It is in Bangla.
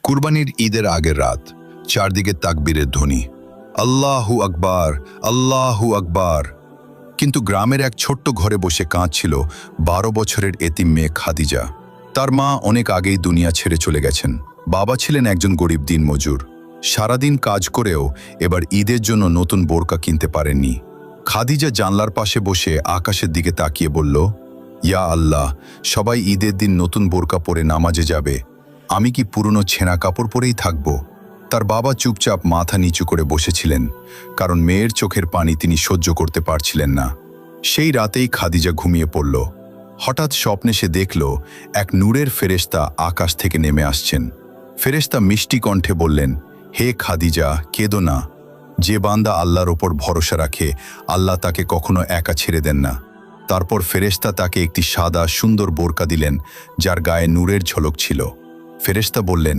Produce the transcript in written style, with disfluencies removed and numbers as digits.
কুরবানির ঈদের আগের রাত, চারদিকে তাকবীরের ধ্বনি, আল্লাহু আকবার, আল্লাহু আকবার। কিন্তু গ্রামের এক ছোট্ট ঘরে বসে কাঁদছিল 12 বছরের এতিম মেয়ে খাদিজা। তার মা অনেক আগেই দুনিয়া ছেড়ে চলে গেছেন। বাবা ছিলেন একজন গরিব দিনমজুর। সারাদিন কাজ করেও এবার ঈদের জন্য নতুন বোরকা কিনতে পারেননি। খাদিজা জানলার পাশে বসে আকাশের দিকে তাকিয়ে বলল, ইয়া আল্লাহ, সবাই ঈদের দিন নতুন বোরকা পরে নামাজে যাবে, আমি কি পুরনো ছেঁড়া কাপড় পরেই থাকব? তার বাবা চুপচাপ মাথা নিচু করে বসেছিলেন, কারণ মেয়ের চোখের পানি তিনি সহ্য করতে পারছিলেন না। সেই রাতেই খাদিজা ঘুমিয়ে পড়ল। হঠাৎ স্বপ্নে সে দেখল এক নূরের ফেরেশতা আকাশ থেকে নেমে আসছেন। ফেরেশতা মিষ্টি কণ্ঠে বললেন, হে খাদিজা, কেঁদো না। যে বান্দা আল্লাহর ওপর ভরসা রাখে, আল্লাহ তাকে কখনো একা ছেড়ে দেন না। তারপর ফেরেশতা তাকে একটি সাদা সুন্দর বোরকা দিলেন, যার গায়ে নূরের ঝলক ছিল। ফেরেশতা বললেন,